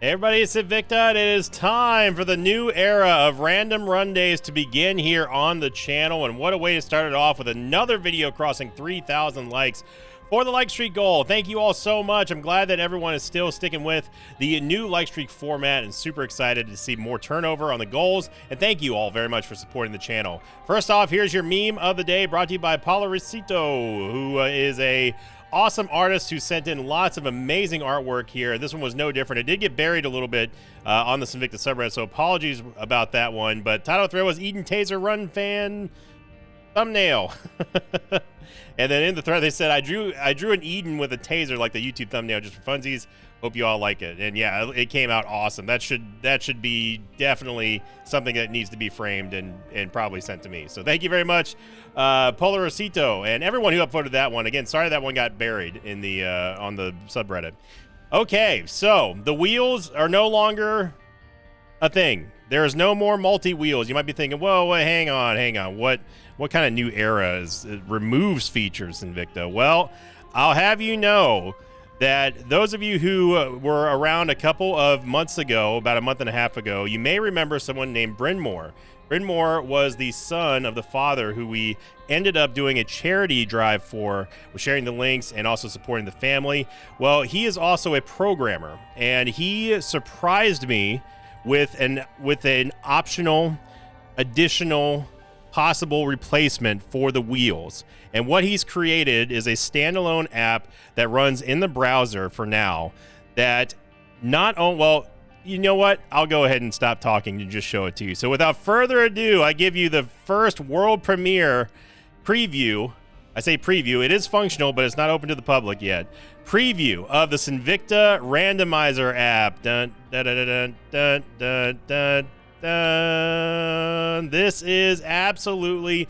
Hey everybody, it's Invicta. It is time for the new era of random run days to begin here on the channel, and what a way to start it off with another video crossing 3,000 likes for the like streak goal. Thank you all so much. I'm glad that everyone is still sticking with the new like streak format and super excited to see more turnover on the goals, and thank you all very much for supporting the channel. First off, here's your meme of the day, brought to you by Polarisito, who is a awesome artist who sent in lots of amazing artwork here. This one was no different. It did get buried a little bit on the Invicta subreddit, so apologies about that one. But title thread was Eden Taser Run fan thumbnail. And then in the thread they said, I drew an Eden with a taser like the YouTube thumbnail just for funsies. Hope you all like it. And yeah, it came out awesome. That should be definitely something that needs to be framed and probably sent to me. So thank you very much, Polarisito, and everyone who upvoted that one. Again, sorry that one got buried in the on the subreddit. Okay, so the wheels are no longer a thing. There is no more multi-wheels. You might be thinking, whoa, hang on. What kind of new era removes features in Invicta? Well, I'll have you know that those of you who were around a couple of months ago, about a month and a half ago, you may remember someone named Bryn Mawr. Bryn Mawr was the son of the father who we ended up doing a charity drive for, sharing the links and also supporting the family. Well, he is also a programmer, and he surprised me with an optional, additional possible replacement for the wheels. And what he's created is a standalone app that runs in the browser for now that well, you know what? I'll go ahead and stop talking and just show it to you. So without further ado, I give you the first world premiere preview. I say preview, it is functional, but it's not open to the public yet. Preview of the Invicta randomizer app. Dun, dun, dun, dun, dun, dun, dun, dun. This is absolutely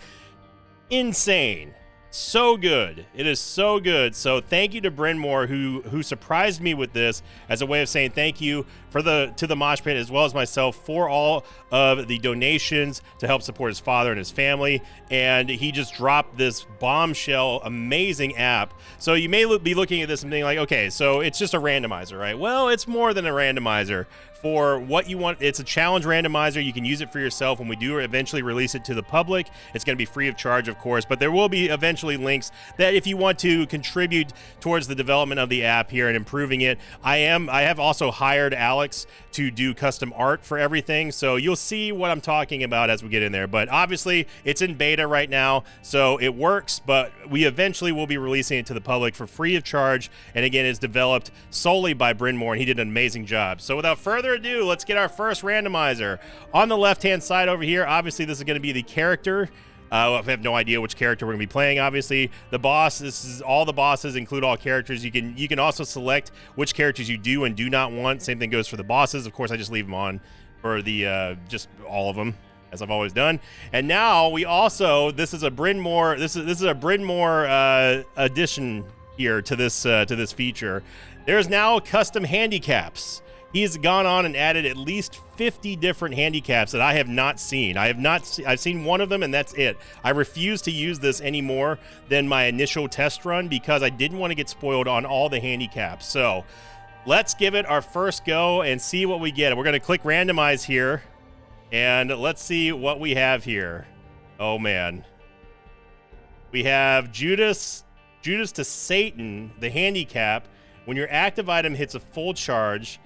insane. So good. It is so good. So thank you to Bryn Mawr who surprised me with this as a way of saying thank you to the Mosh Pit as well as myself for all of the donations to help support his father and his family. And he just dropped this bombshell amazing app. So you may be looking at this and being like, okay, so it's just a randomizer, right? Well, it's more than a randomizer. For what you want, it's a challenge randomizer. You can use it for yourself. When we do eventually release it to the public, it's going to be free of charge, of course, but there will be eventually links that if you want to contribute towards the development of the app here and improving it. I have also hired Alex to do custom art for everything, so you'll see what I'm talking about as we get in there. But obviously it's in beta right now, so it works, but we eventually will be releasing it to the public for free of charge. And again, it's developed solely by Bryn Mawr, and he did an amazing job. So without further ado, let's get our first randomizer. On the left-hand side over here, obviously this is going to be the character. I have no idea which character we're going to be playing. Obviously, the boss. This is all the bosses, include all characters. You can also select which characters you do and do not want. Same thing goes for the bosses. Of course, I just leave them on for the just all of them, as I've always done. And now we also, this is a Bryn Mawr. This is a Bryn Mawr addition here to this feature. There's now custom handicaps. He's gone on and added at least 50 different handicaps that I have not seen. I've seen one of them, and that's it. I refuse to use this any more than my initial test run because I didn't want to get spoiled on all the handicaps. So let's give it our first go and see what we get. We're going to click randomize here, and let's see what we have here. Oh man. We have Judas to Satan, the handicap. When your active item hits a full charge,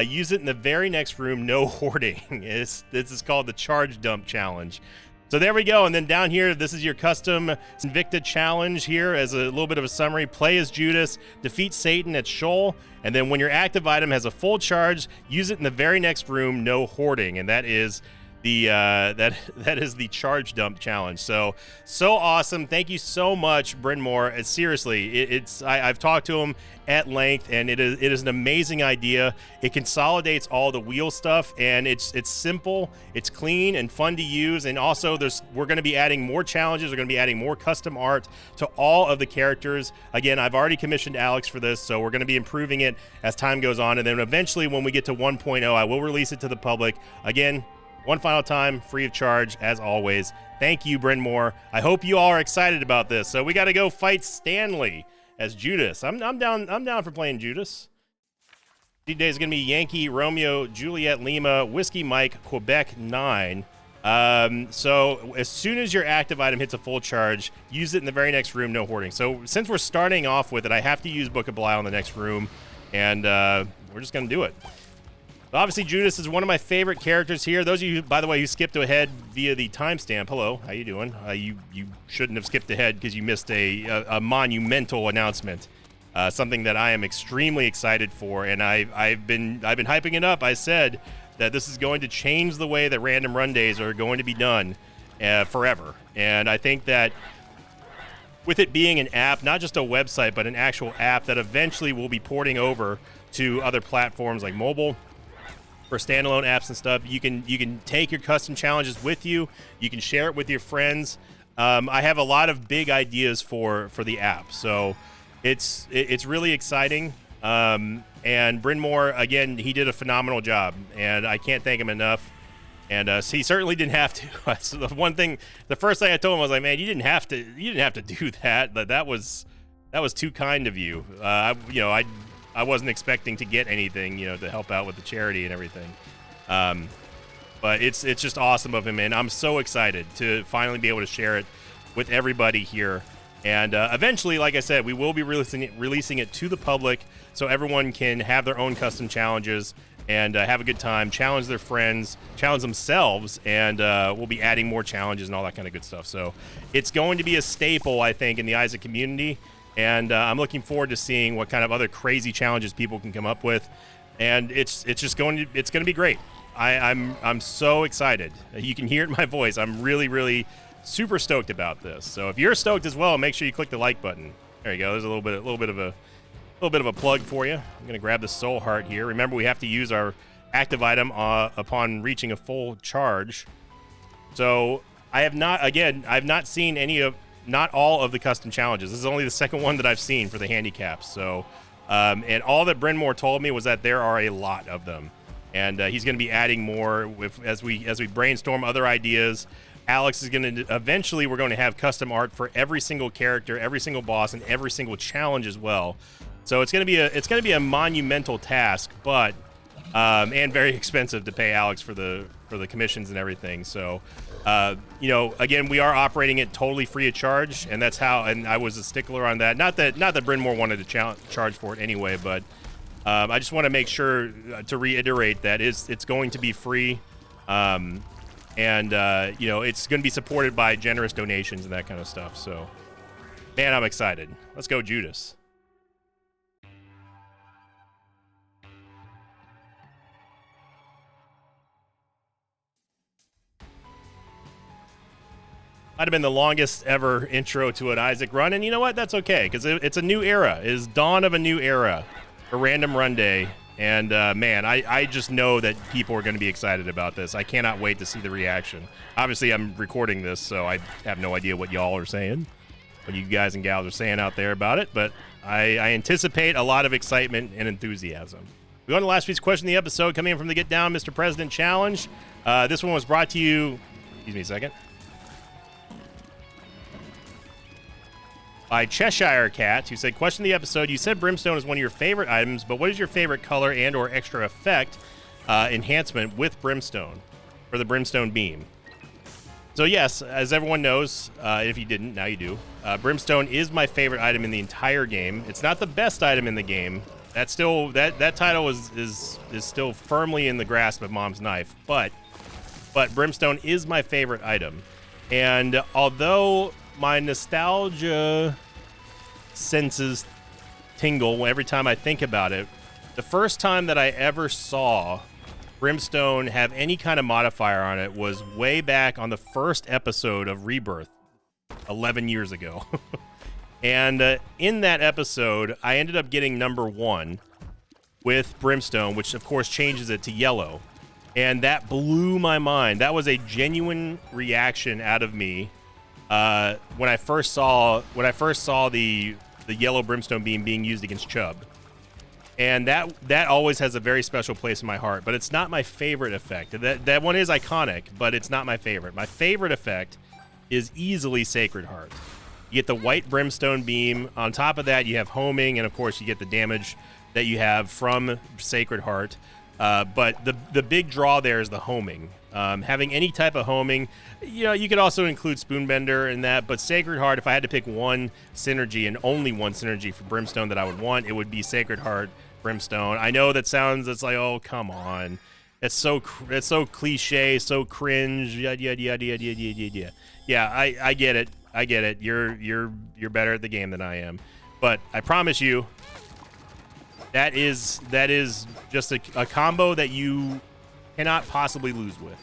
use it in the very next room, no hoarding. This is called the Charge Dump Challenge. So there we go. And then down here, this is your custom Invicta challenge here as a little bit of a summary. Play as Judas, defeat Satan at Sheol, and then when your active item has a full charge, use it in the very next room, no hoarding. And that is the that is the Charge Dump Challenge. So awesome. Thank you so much, Bryn Mawr. Seriously, I've talked to him at length, and it is an amazing idea. It consolidates all the wheel stuff, and it's simple, it's clean and fun to use. And also we're going to be adding more challenges. We're going to be adding more custom art to all of the characters. Again, I've already commissioned Alex for this, so we're going to be improving it as time goes on. And then eventually when we get to 1.0, I will release it to the public. Again, one final time, free of charge, as always. Thank you, Bryn Mawr. I hope you all are excited about this. So we got to go fight Stanley as Judas. I'm down for playing Judas. Today is going to be Yankee Romeo Juliet Lima Whiskey Mike Quebec 9. So as soon as your active item hits a full charge, use it in the very next room, no hoarding. So since we're starting off with it, I have to use Book of Belial in the next room, and we're just going to do it. Obviously, Judas is one of my favorite characters here. Those of you, by the way, who skipped ahead via the timestamp, hello, how you doing? You shouldn't have skipped ahead because you missed a monumental announcement, something that I am extremely excited for, and I've been hyping it up. I said that this is going to change the way that random run days are going to be done forever. And I think that with it being an app, not just a website, but an actual app that eventually will be porting over to other platforms like mobile for standalone apps and stuff, you can take your custom challenges with you. You can share it with your friends. I have a lot of big ideas for the app, so it's really exciting. And Bryn Mawr, again, he did a phenomenal job, and I can't thank him enough. And he certainly didn't have to. So the first thing I told him was like, man, you didn't have to do that. That was too kind of you. I wasn't expecting to get anything, to help out with the charity and everything. But it's just awesome of him, and I'm so excited to finally be able to share it with everybody here. And eventually, like I said, we will be releasing it to the public so everyone can have their own custom challenges and have a good time, challenge their friends, challenge themselves, and we'll be adding more challenges and all that kind of good stuff. So it's going to be a staple, I think, in the Isaac community, and I'm looking forward to seeing what kind of other crazy challenges people can come up with. And it's going to be great. I'm so excited. You can hear it in my voice. I'm really, really super stoked about this. So if you're stoked as well, make sure you click the like button. There you go. There's a little bit of a plug for you. I'm gonna grab the soul heart here. Remember, we have to use our active item upon reaching a full charge. So I've not seen not all of the custom challenges. This is only the second one that I've seen for the handicaps. So and all that Bryn Mawr told me was that there are a lot of them, and he's going to be adding more as we brainstorm other ideas. Alex is going to eventually, we're going to have custom art for every single character, every single boss, and every single challenge as well. So it's going to be a monumental task, but and very expensive to pay Alex for the commissions and everything. So again, we are operating it totally free of charge, and that's how. And I was a stickler on that. Not that Bryn Mawr wanted to charge for it anyway, but I just want to make sure to reiterate that it's going to be free. And it's going to be supported by generous donations and that kind of stuff. So, man, I'm excited. Let's go, Judas. Might have been the longest ever intro to an Isaac run, and you know what? That's okay, because it's a new era. It is dawn of a new era for Random Run Day. And, man, I just know that people are going to be excited about this. I cannot wait to see the reaction. Obviously, I'm recording this, so I have no idea what y'all are saying, what you guys and gals are saying out there about it. But I anticipate a lot of excitement and enthusiasm. We go on to last week's question of the episode, coming in from the Get Down Mr. President Challenge. This one was brought to you, excuse me a second, by Cheshire Cat, who said, question of the episode, you said brimstone is one of your favorite items, but what is your favorite color and or extra effect enhancement with brimstone, for the brimstone beam? So yes, as everyone knows, if you didn't, now you do, brimstone is my favorite item in the entire game. It's not the best item in the game. That's still, that title is still firmly in the grasp of Mom's knife, but brimstone is my favorite item. And although my nostalgia senses tingle every time I think about it, the first time that I ever saw brimstone have any kind of modifier on it was way back on the first episode of Rebirth 11 years ago. And in that episode, I ended up getting number 1 with brimstone, which of course changes it to yellow. And that blew my mind. That was a genuine reaction out of me when I first saw the yellow brimstone beam being used against Chubb. And that always has a very special place in my heart, but it's not my favorite effect. That one is iconic, but it's not my favorite. My favorite effect is easily Sacred Heart. You get the white brimstone beam. On top of that, you have homing, and of course, you get the damage that you have from Sacred Heart. But the big draw there is the homing. Having any type of homing, you know, you could also include Spoonbender in that, but Sacred Heart, if I had to pick one synergy and only one synergy for Brimstone that I would want, it would be Sacred Heart, Brimstone. I know that sounds, it's like, oh, come on. It's so cliche, so cringe, yada, yada, yada, yada, yada, yada. Yeah, I get it. I get it. You're better at the game than I am. But I promise you, that is just a combo that you cannot possibly lose with.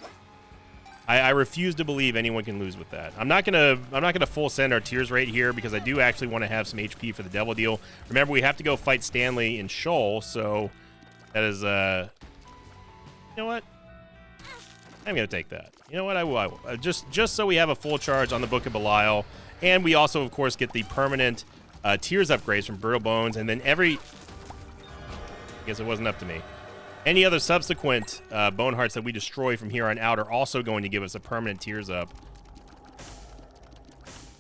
I refuse to believe anyone can lose with that. I'm not gonna full send our Tears right here because I do actually want to have some HP for the Devil Deal. Remember, we have to go fight Stanley in Shoal, so that is you know what? I'm gonna take that. You know what? I will. Just so we have a full charge on the Book of Belial, and we also, of course, get the permanent Tears upgrades from Brittle Bones, and then I guess it wasn't up to me. Any other subsequent Bone Hearts that we destroy from here on out are also going to give us a permanent Tears up.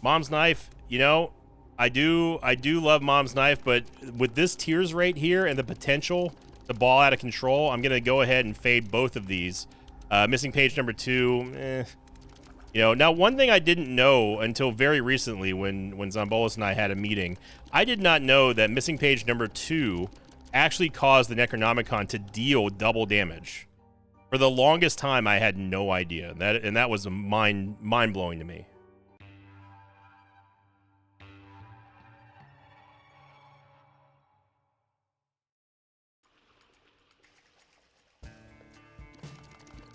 Mom's Knife, you know, I do love Mom's Knife, but with this Tears rate here and the potential to ball out of control, I'm going to go ahead and fade both of these. Missing Page number 2, You know, now one thing I didn't know until very recently when Zombolis and I had a meeting, I did not know that Missing Page number 2 actually caused the Necronomicon to deal double damage. For the longest time, I had no idea. That was mind-blowing to me.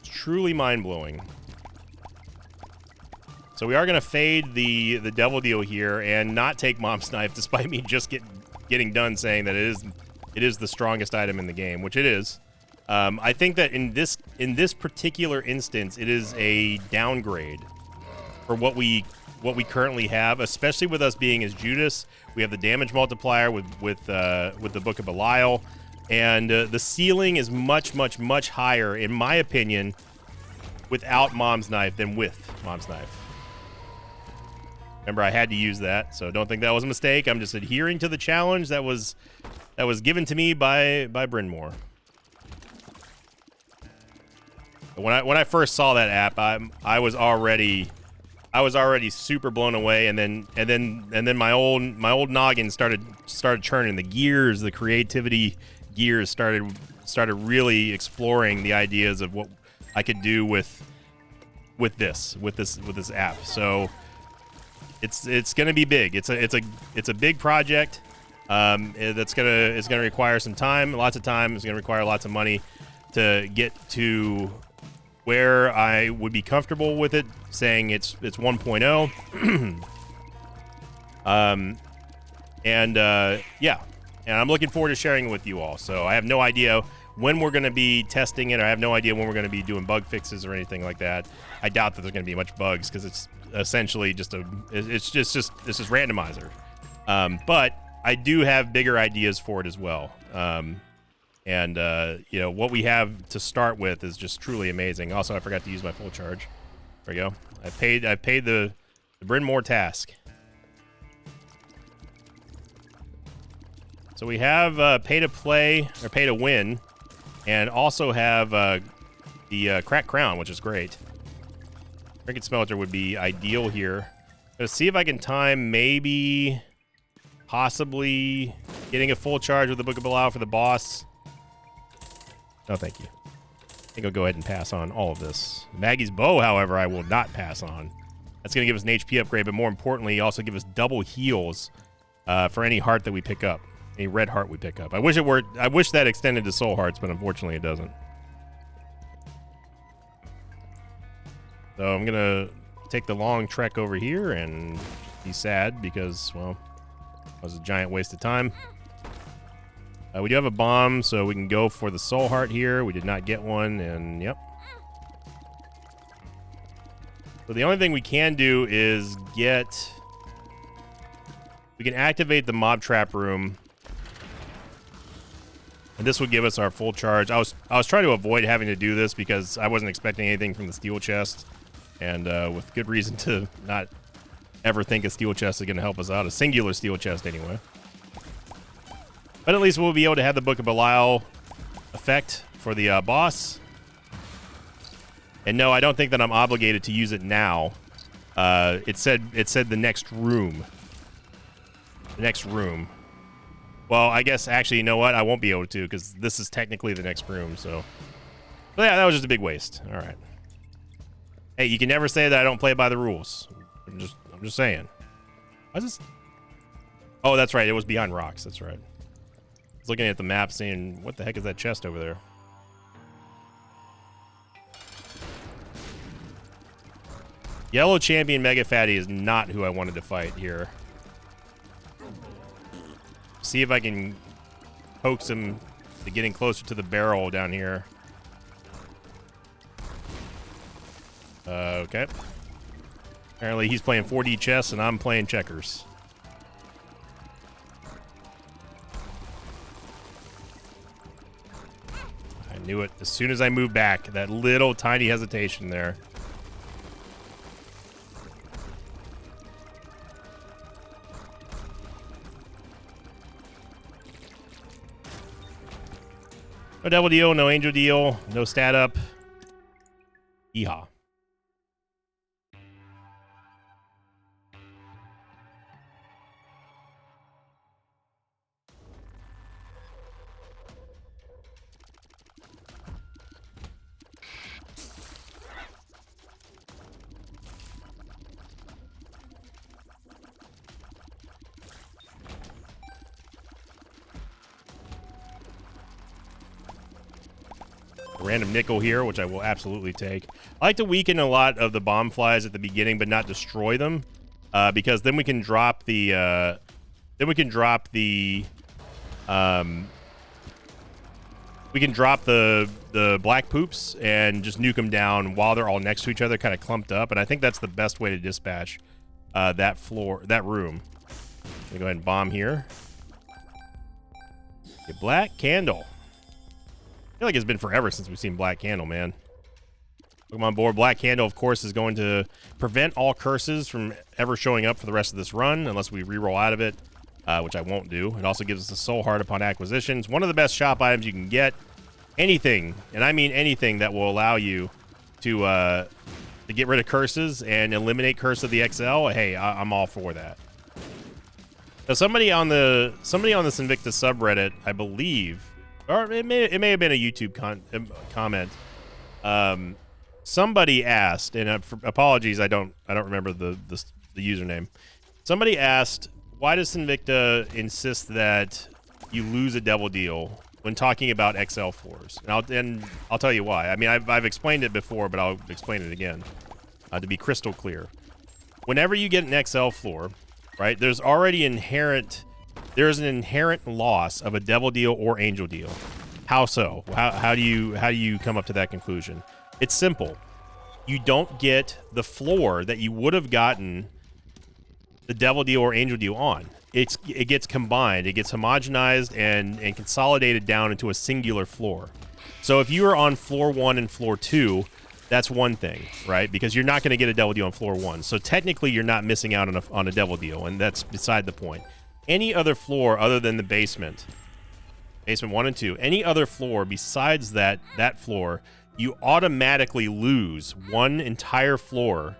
It's truly mind-blowing. So we are going to fade the Devil Deal here and not take Mom's Knife, despite me just getting done saying that it is the strongest item in the game, which it is. I think that in this particular instance, it is a downgrade for what we currently have, especially with us being as Judas. We have the damage multiplier with the Book of Belial, and the ceiling is much, much, much higher, in my opinion, without Mom's Knife than with Mom's Knife. Remember, I had to use that, so don't think that was a mistake. I'm just adhering to the challenge that was given to me by Bryn Mawr. When I first saw that app, I was already super blown away, and then my old noggin started churning. The gears, the creativity gears started really exploring the ideas of what I could do with this app. So it's gonna be big. It's a big project. It's gonna require some time, lots of time. It's gonna require lots of money to get to where I would be comfortable with it, saying it's 1.0. Yeah, and I'm looking forward to sharing it with you all. So I have no idea when we're going to be testing it. I have no idea when we're going to be doing bug fixes or anything like that. I doubt that there's going to be much bugs because it's essentially just randomizer. But I do have bigger ideas for it as well. You know, what we have to start with is just truly amazing. Also, I forgot to use my full charge. There we go. I paid the Bryn Mawr task. So we have pay to play or pay to win, and also have the Cracked Crown, which is great. Trinket Smelter would be ideal here. Let's see if I can time maybe possibly getting a full charge with the Book of Belial for the boss. No, thank you. I think I'll go ahead and pass on all of this. Maggie's Bow, however, I will not pass on. That's going to give us an HP upgrade, but more importantly, also give us double heals for any heart that we pick up. Any red heart we pick up. I wish that extended to soul hearts, but unfortunately it doesn't. So I'm going to take the long trek over here and be sad because, well, it was a giant waste of time. We do have a bomb, so we can go for the soul heart here. We did not get one, and yep. So the only thing we can do is we can activate the mob trap room, and this would give us our full charge. I was trying to avoid having to do this because I wasn't expecting anything from the steel chest, and with good reason to not ever think a steel chest is going to help us out. A singular steel chest, anyway. But at least we'll be able to have the Book of Belial effect for the boss. And no, I don't think that I'm obligated to use it now. It said the next room. The next room. Well, I guess actually, you know what? I won't be able to because this is technically the next room. So, but yeah, that was just a big waste. All right. Hey, you can never say that I don't play by the rules. I'm just saying. Why is this? Oh, that's right. It was behind rocks. That's right. I was looking at the map, saying, "What the heck is that chest over there?" Yellow Champion Mega Fatty is not who I wanted to fight here. See if I can coax him to getting closer to the barrel down here. Okay. Apparently he's playing 4D chess and I'm playing checkers. I knew it. As soon as I moved back, that little tiny hesitation there. No devil deal, no angel deal, no stat up. Yeehaw. Random nickel here, which I will absolutely take. I like to weaken a lot of the bomb flies at the beginning, but not destroy them, because then we can drop the black poops and just nuke them down while they're all next to each other, kind of clumped up. And I think that's the best way to dispatch that room. Let me go ahead and bomb here. Get Black Candle. I feel like it's been forever since we've seen Black Candle, man. Pokemon board. Black Candle, of course, is going to prevent all curses from ever showing up for the rest of this run, unless we reroll out of it, which I won't do. It also gives us a Soul Heart upon acquisition. It's one of the best shop items you can get. Anything, and I mean anything, that will allow you to get rid of curses and eliminate Curse of the XL. Hey, I'm all for that. Now, somebody on the Sinvicta subreddit, I believe, or it may have been a YouTube comment. Somebody asked, and apologies, I don't remember the username. Somebody asked, why does Sinvicta insist that you lose a devil deal when talking about XL floors? And I'll tell you why. I mean, I've explained it before, but I'll explain it again to be crystal clear. Whenever you get an XL floor, right, there's an inherent loss of a devil deal or angel deal. How so? How do you come up to that conclusion? It's simple. You don't get the floor that you would have gotten the devil deal or angel deal on. It gets combined. It gets homogenized and consolidated down into a singular floor. So if you are on floor 1 and floor 2, that's one thing, right? Because you're not going to get a devil deal on floor 1. So technically you're not missing out on a devil deal, and that's beside the point. Any other floor other than the basement 1 and 2, any other floor besides that floor, you automatically lose one entire floor,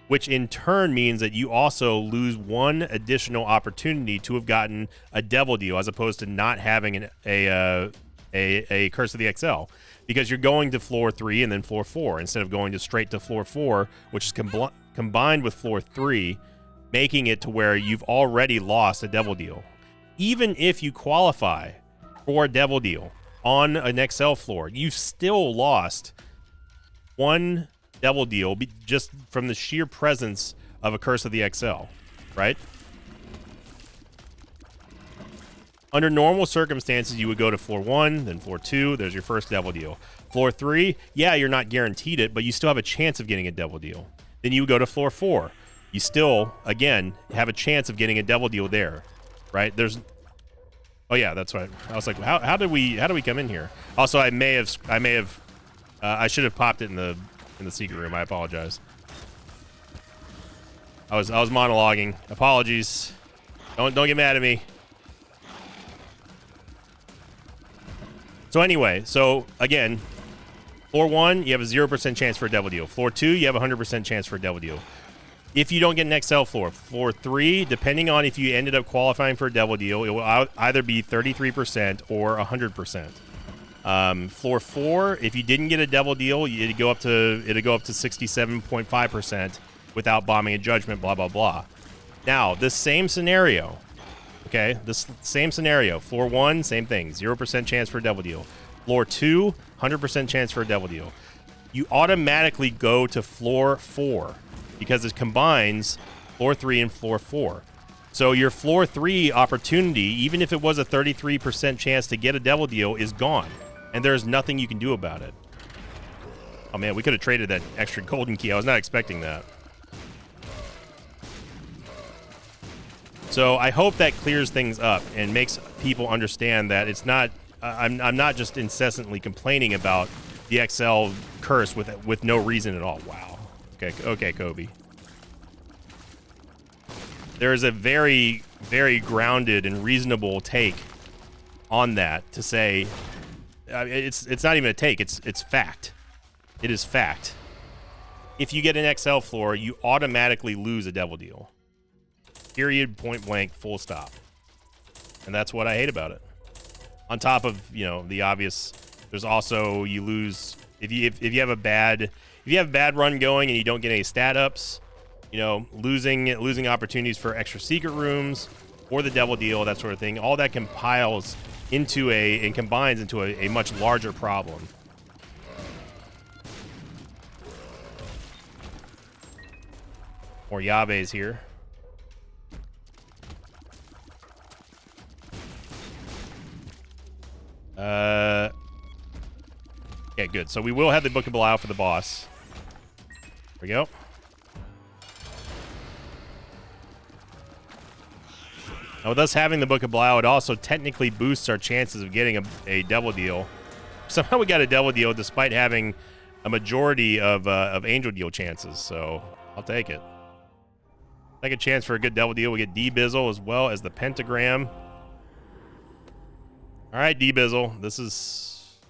which in turn means that you also lose one additional opportunity to have gotten a devil deal, as opposed to not having a Curse of the XL, because you're going to floor 3 and then floor 4 instead of going straight to floor 4, which is combined with floor 3, making it to where you've already lost a devil deal. Even if you qualify for a devil deal on an XL floor, you've still lost one devil deal just from the sheer presence of a Curse of the XL, right? Under normal circumstances, you would go to floor 1, then floor 2, there's your first devil deal. Floor 3, yeah, you're not guaranteed it, but you still have a chance of getting a devil deal. Then you would go to floor 4. You still, again, have a chance of getting a devil deal there, right? Oh yeah, that's right. I was like, how do we come in here? Also, I should have popped it in the secret room. I apologize. I was monologuing. Apologies. Don't get mad at me. So anyway, so again, floor 1, you have a 0% chance for a devil deal. Floor 2, you have a 100% chance for a devil deal. If you don't get an XL floor, floor 3, depending on if you ended up qualifying for a devil deal, it will either be 33% or 100%. Floor 4, if you didn't get a devil deal, it'd go up to 67.5% without bombing a judgment, blah blah blah. Now, this same scenario, okay, floor 1, same thing, 0% chance for a devil deal. Floor 2, 100% chance for a devil deal. You automatically go to floor 4 because it combines floor 3 and floor 4. So your floor 3 opportunity, even if it was a 33% chance to get a devil deal, is gone. And there's nothing you can do about it. Oh man, we could have traded that extra golden key. I was not expecting that. So I hope that clears things up and makes people understand that it's not. I'm not just incessantly complaining about the XL curse with no reason at all. Wow. Okay, Kobe. There is a very, very grounded and reasonable take on that to say it's not even a take. It's fact. It is fact. If you get an XL floor, you automatically lose a devil deal. Period, point blank, full stop. And that's what I hate about it. On top of, you know, the obvious, there's also, you lose if you have a bad run going and you don't get any stat ups, you know, losing opportunities for extra secret rooms or the devil deal, that sort of thing. All that compiles into and combines into a much larger problem. More Yaves here. Okay, good. So we will have the Book of Belial for the boss. There we go. Now, with us having the Book of Belial, it also technically boosts our chances of getting a devil deal. Somehow we got a devil deal despite having a majority of angel deal chances, so I'll take it. Second chance for a good devil deal. We get D-Bizzle as well as the pentagram. All right, D-Bizzle, this is,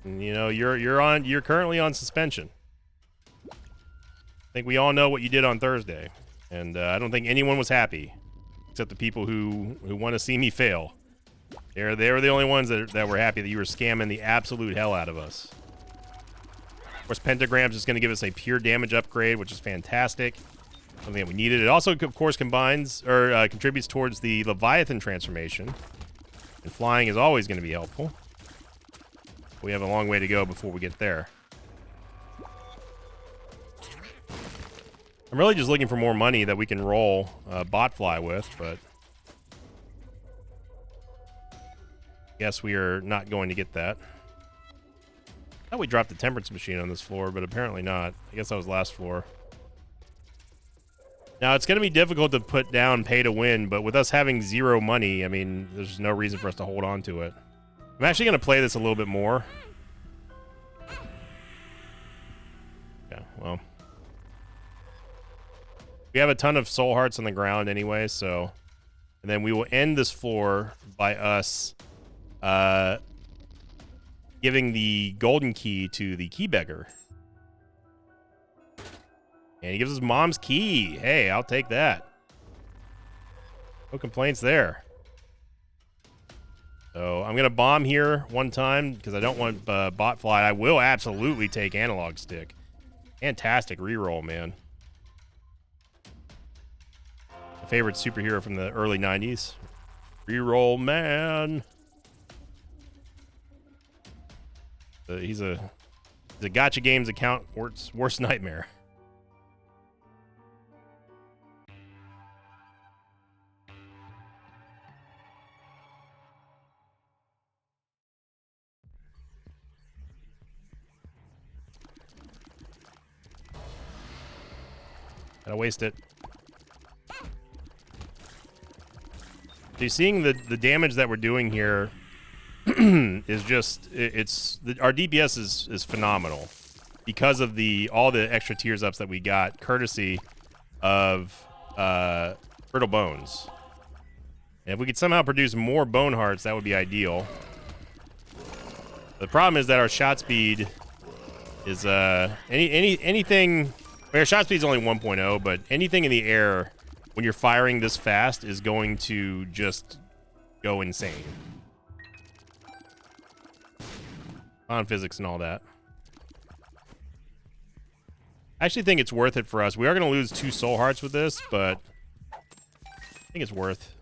you know, you're currently on suspension. I think we all know what you did on Thursday, and I don't think anyone was happy, except the people who want to see me fail. They were the only ones that were happy that you were scamming the absolute hell out of us. Of course, Pentagram's just going to give us a pure damage upgrade, which is fantastic. Something that we needed. It also, of course, combines or contributes towards the Leviathan transformation. And flying is always going to be helpful. We have a long way to go before we get there. I'm really just looking for more money that we can roll Botfly with, but guess we are not going to get that. I thought we dropped the Temperance Machine on this floor, but apparently not. I guess that was last floor. Now, it's going to be difficult to put down pay to win, but with us having zero money, I mean, there's no reason for us to hold on to it. I'm actually going to play this a little bit more. Yeah, well. We have a ton of soul hearts on the ground anyway, so. And then we will end this floor by us giving the golden key to the key beggar. And he gives us Mom's key. Hey, I'll take that. No complaints there. So I'm going to bomb here one time because I don't want Botfly. I will absolutely take Analog Stick. Fantastic reroll, man. My favorite superhero from the early 90s. Reroll, man. He's a Gacha Games account worst nightmare. Gotta waste it. So seeing the damage that we're doing here is just our DPS is phenomenal because of all the extra tears ups that we got courtesy of Brittle Bones. And if we could somehow produce more Bone Hearts, that would be ideal. The problem is that our shot speed is anything. Our shot speed is only 1.0, but anything in the air when you're firing this fast is going to just go insane. On physics and all that. I actually think it's worth it for us. We are going to lose 2 soul hearts with this, but I think it's worth.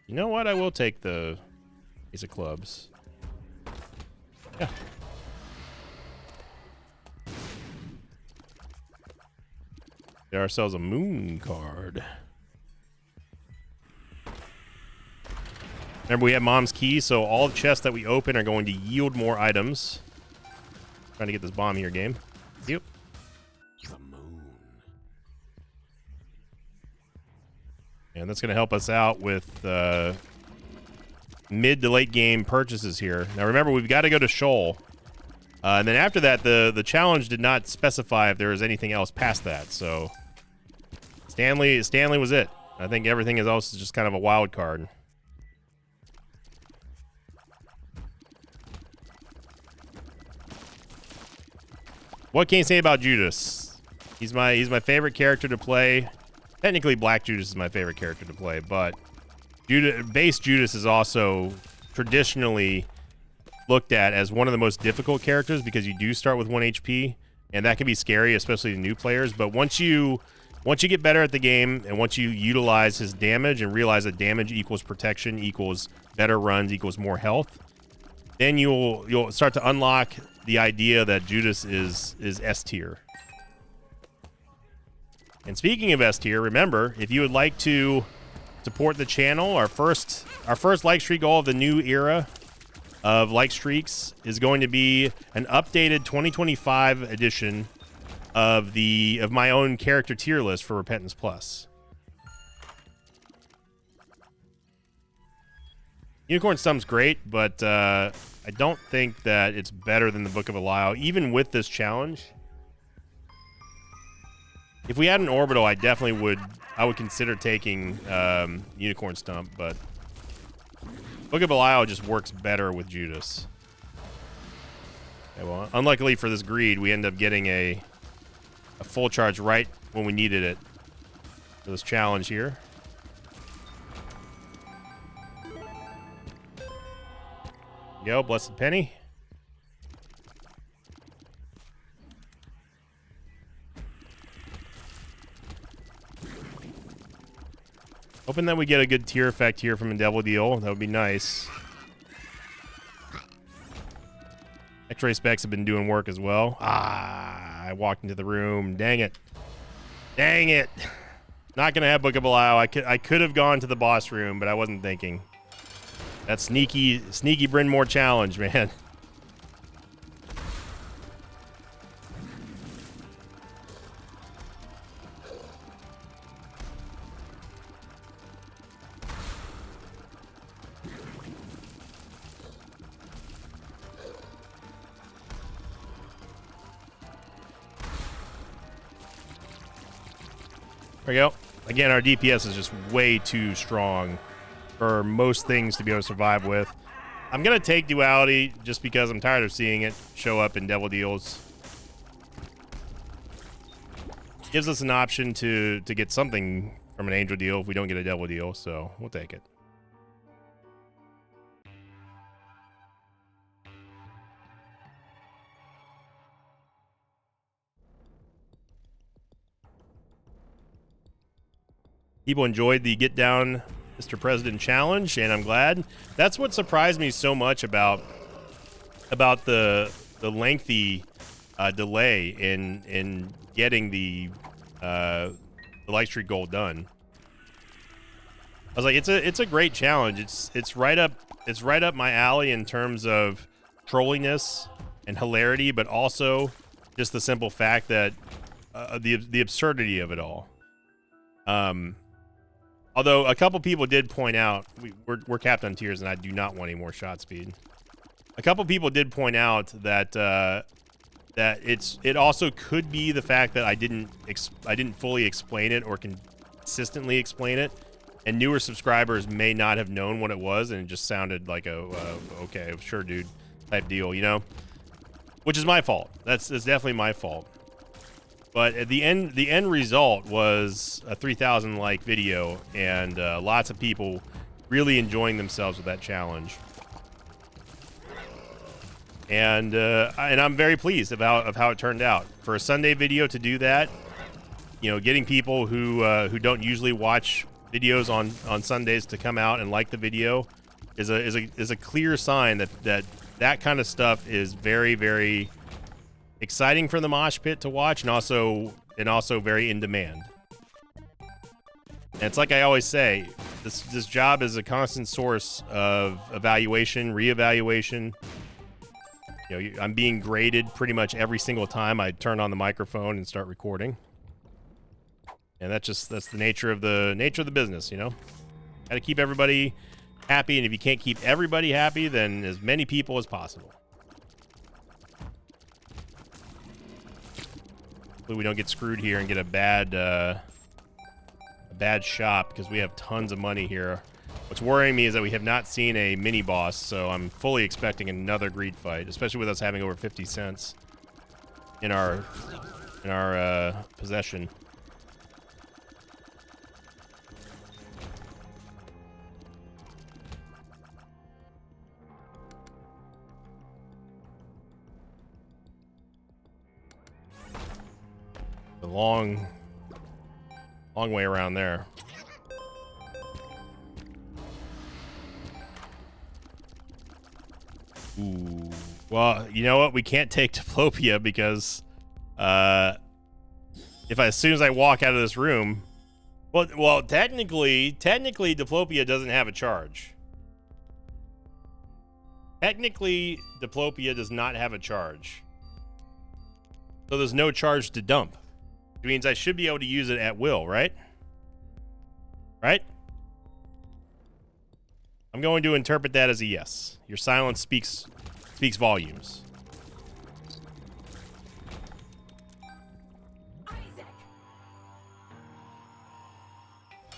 You know what? I will take the ace of clubs. Yeah. Get ourselves a moon card. Remember, we have Mom's Key, so all chests that we open are going to yield more items. Trying to get this bomb here, game. Yep. The moon. And that's going to help us out with mid to late game purchases here. Now, remember, we've got to go to Shoal. And then after that, the challenge did not specify if there was anything else past that. So Stanley was it. I think everything is also just kind of a wild card. What can you say about Judas? He's my favorite character to play. Technically, Black Judas is my favorite character to play, but base Judas is also traditionally looked at as one of the most difficult characters because you do start with 1 HP, and that can be scary, especially to new players. But once you get better at the game, and once you utilize his damage and realize that damage equals protection equals better runs equals more health, then you'll start to unlock the idea that Judas is S tier. And speaking of S tier, remember, if you would like to support the channel, our first like streak goal of the new era of like streaks is going to be an updated 2025 edition of my own character tier list for Repentance Plus. Unicorn Stump's great, but I don't think that it's better than the Book of Belial, even with this challenge. If we had an orbital, I would consider taking Unicorn Stump, but Book of Belial just works better with Judas. Okay, well, unluckily for this greed, we end up getting a full charge right when we needed it for this challenge here. Go, Blessed Penny. Hoping that we get a good tier effect here from a Devil Deal. That would be nice. X-ray specs have been doing work as well. I walked into the room. Dang it. Dang it. Not going to have Book of Belial. I could have gone to the boss room, but I wasn't thinking. That sneaky Bryn Mawr challenge, man. There we go. Again, our DPS is just way too strong for most things to be able to survive with. I'm going to take Duality just because I'm tired of seeing it show up in Devil Deals. Gives us an option to get something from an Angel Deal if we don't get a Devil Deal, so we'll take it. People enjoyed the Get Down Mr. President challenge, and I'm glad. That's what surprised me so much about the lengthy delay in getting the like streak goal done. I was like, it's a great challenge. It's right up my alley in terms of trolliness and hilarity, but also just the simple fact that the absurdity of it all. Although a couple people did point out, we're capped on tiers, and I do not want any more shot speed. A couple people did point out that that it also could be the fact that I didn't fully explain it or consistently explain it. and newer subscribers may not have known what it was, and it just sounded like a okay, sure, dude, type deal, you know? Which is my fault. That's definitely my fault. But at the end result was a 3,000 like video, and lots of people really enjoying themselves with that challenge. And I'm very pleased of how it turned out. For a Sunday video to do that, you know, getting people who don't usually watch videos on Sundays to come out and like the video is a clear sign that kind of stuff is very, very exciting for the mosh pit to watch, and also very in demand. And it's like I always say, this job is a constant source of evaluation, reevaluation. You know, I'm being graded pretty much every single time I turn on the microphone and start recording. And that's the nature of the business, you know. Got to keep everybody happy, and if you can't keep everybody happy, then as many people as possible. Hopefully we don't get screwed here and get a bad shop, because we have tons of money here. What's worrying me is that we have not seen a mini boss, so I'm fully expecting another greed fight, especially with us having over 50 cents in our possession. A long way around there. Ooh. Well, you know what? We can't take Diplopia because as soon as I walk out of this room, well, technically Diplopia doesn't have a charge. Technically, Diplopia does not have a charge. So there's no charge to dump. It means I should be able to use it at will, right? Right? I'm going to interpret that as a yes. Your silence speaks volumes.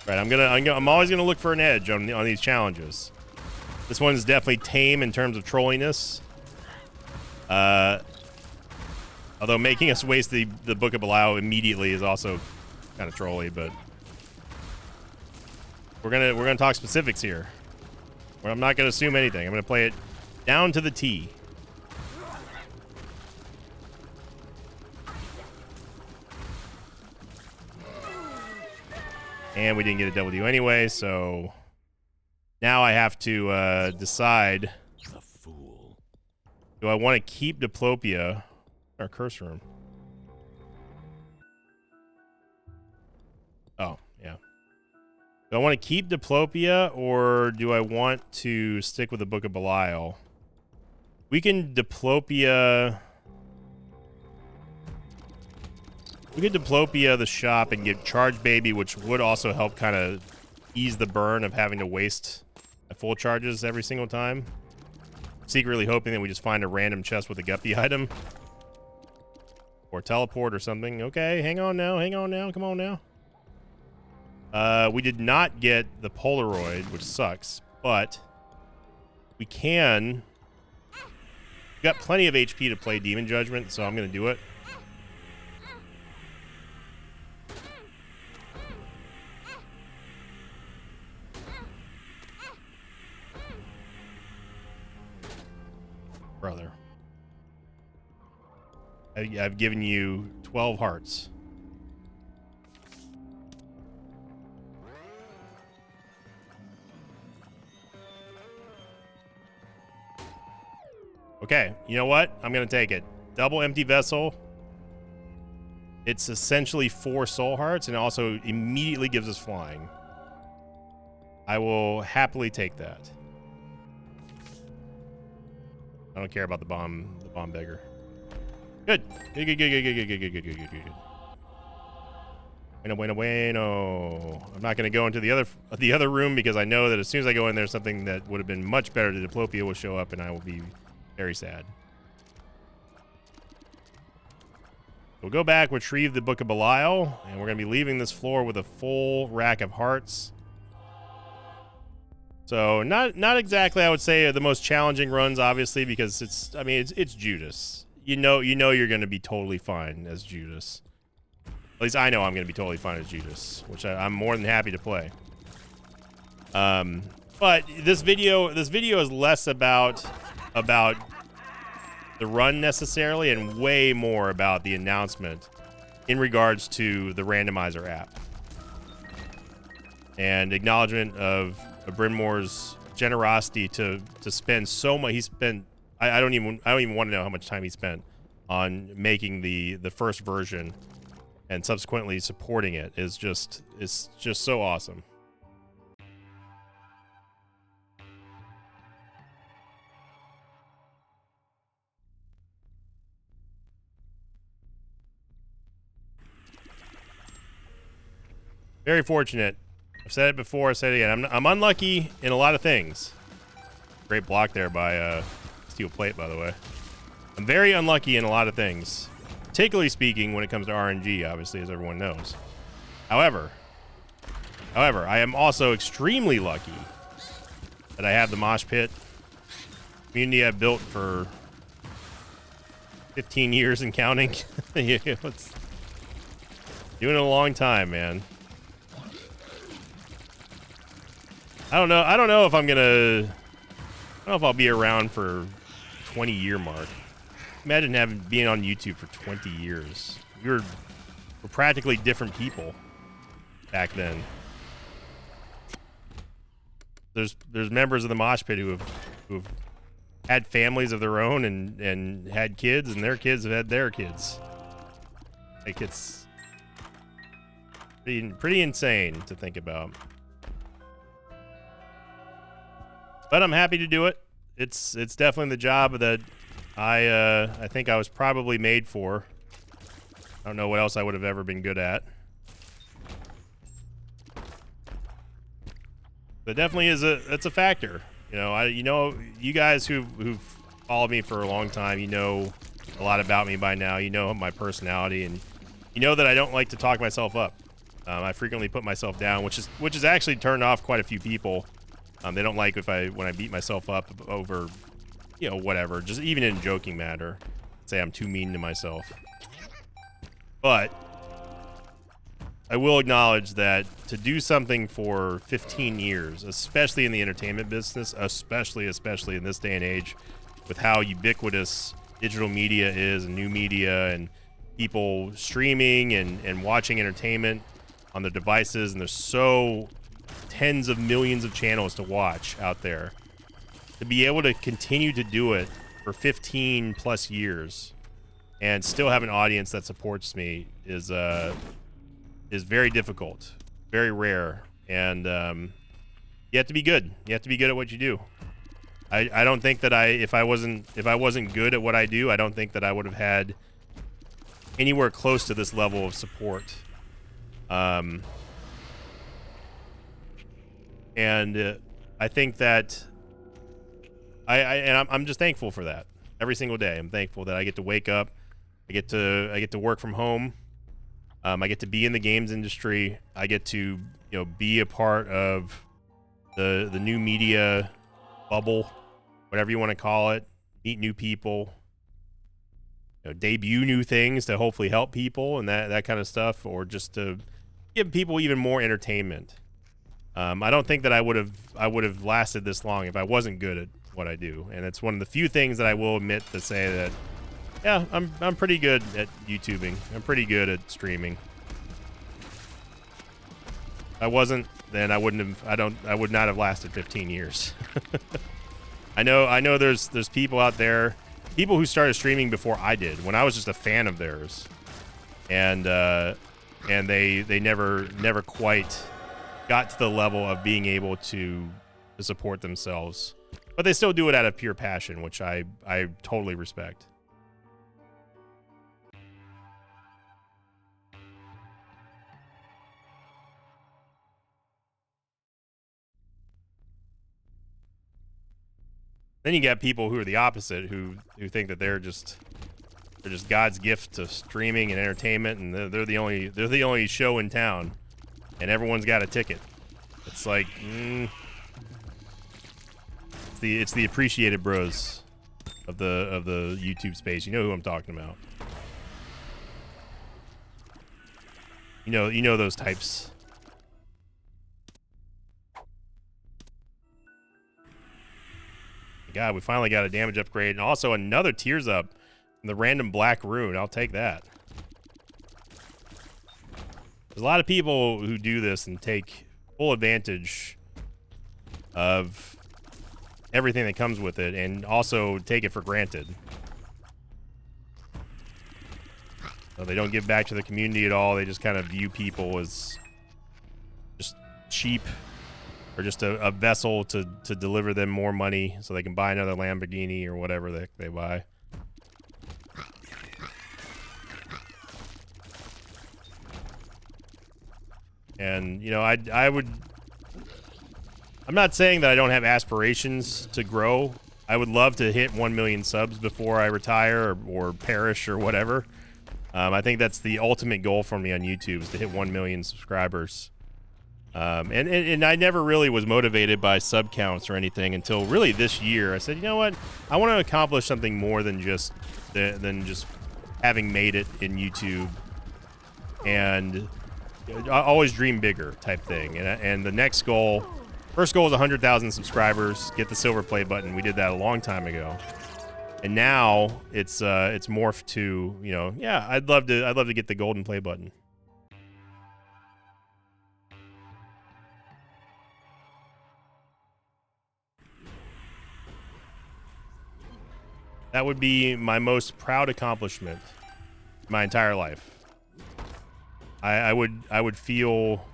Right, I'm always gonna look for an edge on these challenges. This one's definitely tame in terms of trolliness. Although making us waste the Book of Belial immediately is also kind of trolly, but we're gonna talk specifics here. I'm not gonna assume anything. I'm gonna play it down to the T. And we didn't get a W anyway, so now I have to decide. The fool. Do I want to keep Diplopia? Our curse room. Oh, yeah. Do I want to keep Diplopia, or do I want to stick with the Book of Belial? We can Diplopia... We could Diplopia the shop and get Charge Baby, which would also help kind of ease the burn of having to waste full charges every single time. Secretly hoping that we just find a random chest with a Guppy item. Or teleport or something. Okay, hang on now, come on now. We did not get the Polaroid, which sucks, but we can... We've got plenty of HP to play Demon Judgment, so I'm going to do it. Brother. I've given you 12 hearts. Okay, you know what? I'm gonna take it. Double empty vessel. It's essentially 4 soul hearts, and it also immediately gives us flying. I will happily take that. I don't care about the bomb beggar. Good. Good. Bueno. I'm not going to go into the other room because I know that as soon as I go in there, something that would have been much better to Diplopia will show up, and I will be very sad. We'll go back, retrieve the Book of Belial, and we're going to be leaving this floor with a full rack of hearts. So not exactly, I would say, the most challenging runs, obviously, because it's Judas. You know you're going to be totally fine as Judas. At least I know I'm going to be totally fine as Judas, which I'm more than happy to play. But this video is less about the run necessarily, and way more about the announcement in regards to the randomizer app and acknowledgement of Bryn Mawr's generosity to spend so much. He spent I don't even want to know how much time he spent on making the first version, and subsequently supporting it is just so awesome. Very fortunate. I've said it before, I said it again. I'm unlucky in a lot of things. Great block there by Steel Plate, by the way. I'm very unlucky in a lot of things, particularly speaking when it comes to RNG, obviously, as everyone knows. However, I am also extremely lucky that I have the mosh pit community I've built for 15 years and counting. It's doing it a long time, man. I don't know if I'm gonna. I don't know if I'll be around for 20-year mark. Imagine being on YouTube for 20 years. We're practically different people back then. There's members of the mosh pit who've had families of their own and had kids, and their kids have had their kids. Like, it's pretty insane to think about. But I'm happy to do it. It's definitely the job that I think I was probably made for. I don't know what else I would have ever been good at. But definitely it's a factor. You guys who've followed me for a long time, you know a lot about me by now. You know my personality, and you know that I don't like to talk myself up. I frequently put myself down, which is actually turned off quite a few people. They don't like when I beat myself up over, whatever, just even in a joking matter, say I'm too mean to myself. But I will acknowledge that to do something for 15 years, especially in the entertainment business, especially in this day and age, with how ubiquitous digital media is and new media and people streaming and watching entertainment on their devices, and there's so tens of millions of channels to watch out there, to be able to continue to do it for 15 plus years and still have an audience that supports me is very difficult, very rare, and you have to be good. You have to be good at what you do. I don't think that if I wasn't good at what I do, I don't think that I would have had anywhere close to this level of support. And I think that I'm just thankful for that every single day. I'm thankful that I get to wake up, I get to work from home, I get to be in the games industry, I get to be a part of the new media bubble, whatever you want to call it, meet new people, debut new things to hopefully help people and that kind of stuff, or just to give people even more entertainment. I don't think that I would have lasted this long if I wasn't good at what I do, and it's one of the few things that I will admit to say that, yeah, I'm pretty good at YouTubing. I'm pretty good at streaming. If I wasn't, then I would not have lasted 15 years. I know there's people out there, people who started streaming before I did, when I was just a fan of theirs, and they never quite got to the level of being able to support themselves, but they still do it out of pure passion, which I totally respect. Then you got people who are the opposite, who think that they're just God's gift to streaming and entertainment, and they're the only show in town, and everyone's got a ticket. It's like, the appreciated bros of the YouTube space. You know who I'm talking about. You know those types. God, we finally got a damage upgrade and also another tears up from the random black rune. I'll take that. There's a lot of people who do this and take full advantage of everything that comes with it and also take it for granted. So they don't give back to the community at all. They just kind of view people as just cheap or just a vessel to deliver them more money so they can buy another Lamborghini or whatever they buy. And, you know, I'm not saying that I don't have aspirations to grow. I would love to hit 1 million subs before I retire or perish or whatever. I think that's the ultimate goal for me on YouTube, is to hit 1 million subscribers. And I never really was motivated by sub counts or anything until really this year. I said, you know what? I want to accomplish something more than just having made it in YouTube. And I always dream bigger type thing. And the next goal, first goal is 100,000 subscribers, get the silver play button. We did that a long time ago. And now it's morphed to, you know, yeah, I'd love to get the golden play button. That would be my most proud accomplishment my entire life. I would feel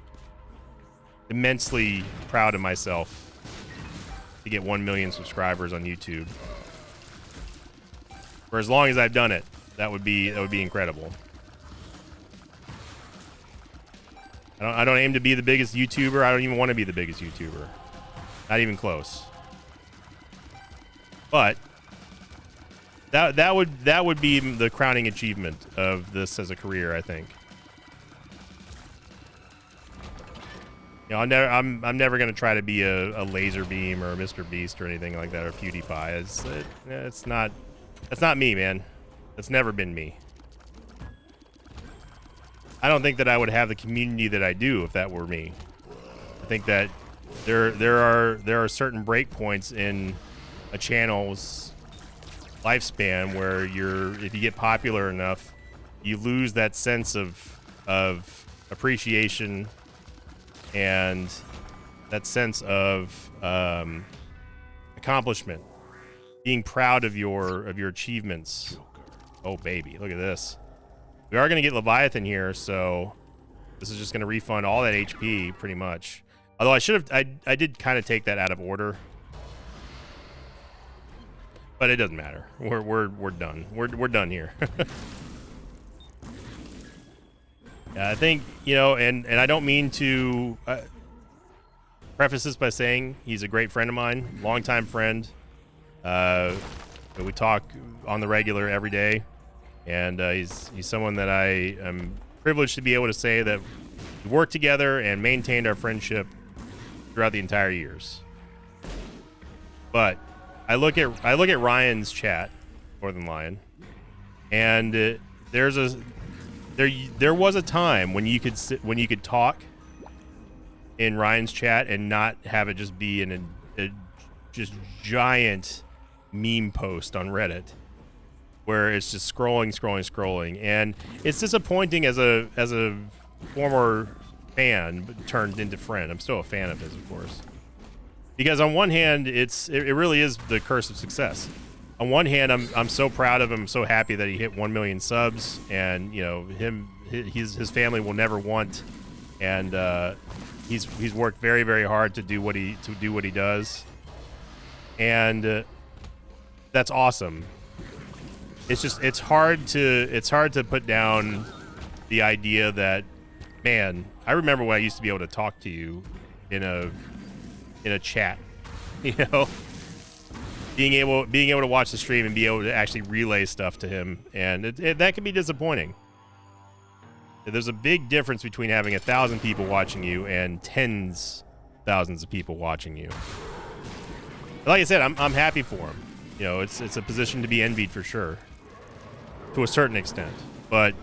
immensely proud of myself to get 1 million subscribers on YouTube. For as long as I've done it, that would be incredible. I don't aim to be the biggest YouTuber. I don't even want to be the biggest YouTuber. Not even close. But that would be the crowning achievement of this as a career, I think. You know, I'm never gonna try to be a Laser Beam or a Mr. Beast or anything like that, or PewDiePie. That's not me, man. That's never been me. I don't think that I would have the community that I do if that were me. I think that there are certain breakpoints in a channel's lifespan where if you get popular enough, you lose that sense of appreciation and that sense of accomplishment, being proud of your achievements. Oh baby, look at this. We are going to get Leviathan here, so this is just going to refund all that HP pretty much. Although I did kind of take that out of order, but it doesn't matter. We're done. We're done here. Yeah, I think, you know, and I don't mean to preface this by saying he's a great friend of mine, longtime friend. We talk on the regular every day, and he's someone that I am privileged to be able to say that we worked together and maintained our friendship throughout the entire years. But I look at Ryan's chat, Northern Lion, and there was a time when you could talk in Ryan's chat and not have it just be in a just giant meme post on Reddit where it's just scrolling, and it's disappointing as a former fan but turned into friend. I'm still a fan of his, of course, because on one hand it really is the curse of success. On one hand, I'm so proud of him, so happy that he hit 1 million subs, and you know his family will never want, and he's worked very, very hard to do what he does, and that's awesome. It's just it's hard to put down the idea that, man, I remember when I used to be able to talk to you in a chat, you know. Being able to watch the stream and be able to actually relay stuff to him, and that can be disappointing. There's a big difference between having 1,000 people watching you and tens of thousands of people watching you. Like I said, I'm happy for him. You know, it's a position to be envied for sure, to a certain extent. But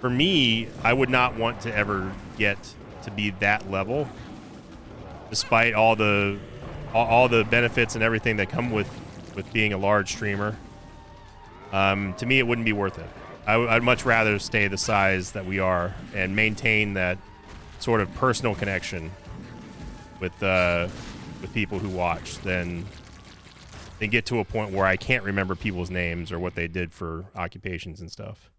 for me, I would not want to ever get to be that level, despite all the benefits and everything that come with being a large streamer. To me, it wouldn't be worth it. I'd much rather stay the size that we are and maintain that sort of personal connection with people who watch than get to a point where I can't remember people's names or what they did for occupations and stuff.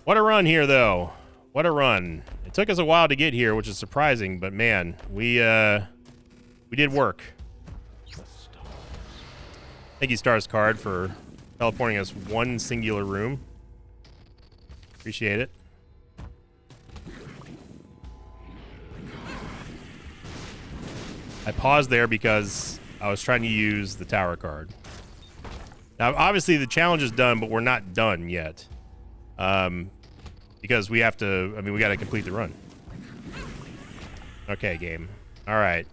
What a run here, though. What a run. It took us a while to get here, which is surprising, but man, we did work. Thank you, Stars Card, for teleporting us one singular room. Appreciate it. I paused there because I was trying to use the tower card. Now, obviously, the challenge is done, but we're not done yet. Because we have to, I mean, we got to complete the run. Okay, game. All right.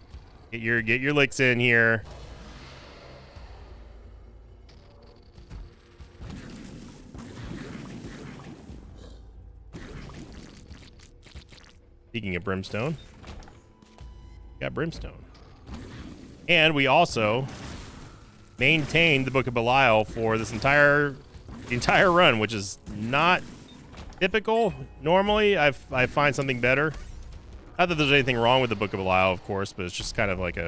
Get your licks in here. Speaking of brimstone, got brimstone. And we also maintained the Book of Belial for this entire run, which is not typical. Normally, I find something better. Not that there's anything wrong with the Book of Belial, of course, but it's just kind of like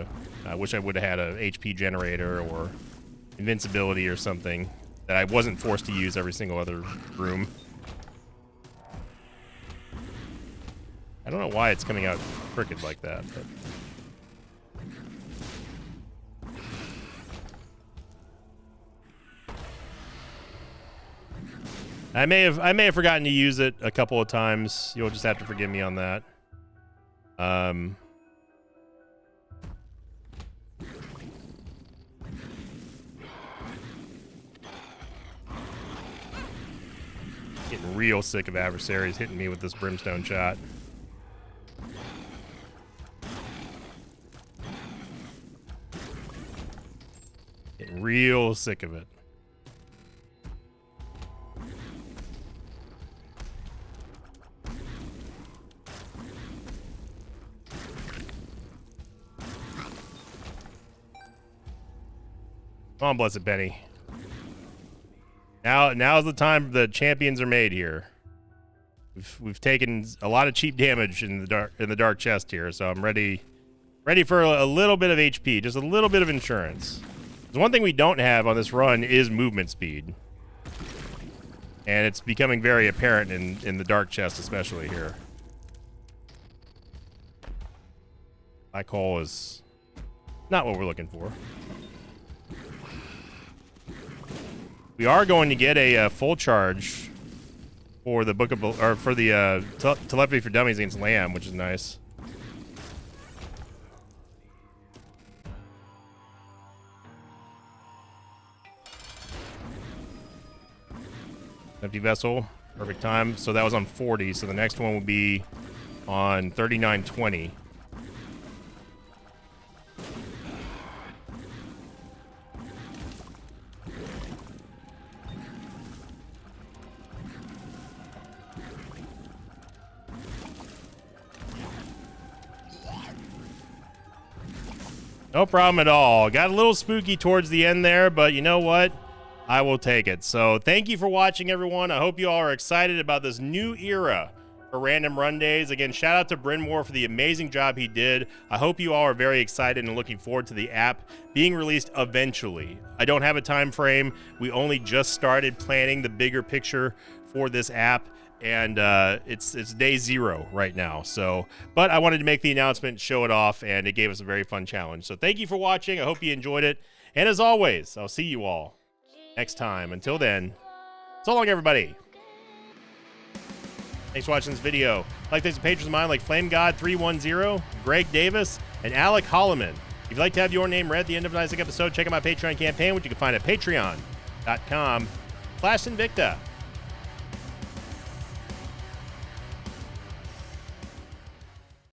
I wish I would have had a HP generator or invincibility or something that I wasn't forced to use every single other room. I don't know why it's coming out crooked like that, but... I may have forgotten to use it a couple of times. You'll just have to forgive me on that. Getting real sick of adversaries hitting me with this brimstone shot. Getting real sick of it. Come on, Blessed Benny. Now's the time the champions are made here. We've taken a lot of cheap damage in the dark chest here, so I'm ready for a little bit of HP, just a little bit of insurance. The one thing we don't have on this run is movement speed, and it's becoming very apparent in the dark chest, especially here. Black hole is not what we're looking for. We are going to get a full charge for the Book of, or for the Telepathy for Dummies against Lamb, which is nice. Empty vessel, perfect time. So that was on 40. So the next one will be on 39:20. No problem at all. Got a little spooky towards the end there, but you know what? I will take it. So thank you for watching, everyone. I hope you all are excited about this new era for Random Run Days. Again, shout out to Bryn Moore for the amazing job he did. I hope you all are very excited and looking forward to the app being released eventually. I don't have a time frame. We only just started planning the bigger picture for this app, and it's day 0 right now. So, but I wanted to make the announcement, show it off, and it gave us a very fun challenge. So thank you for watching. I hope you enjoyed it. And as always, I'll see you all next time. Until then, so long, everybody. Thanks for watching this video. Like thanks to patrons of mine like FlameGod310, Greg Davis, and Alec Holloman. If you'd like to have your name read at the end of tonight's episode, check out my Patreon campaign, which you can find at patreon.com/Invicta.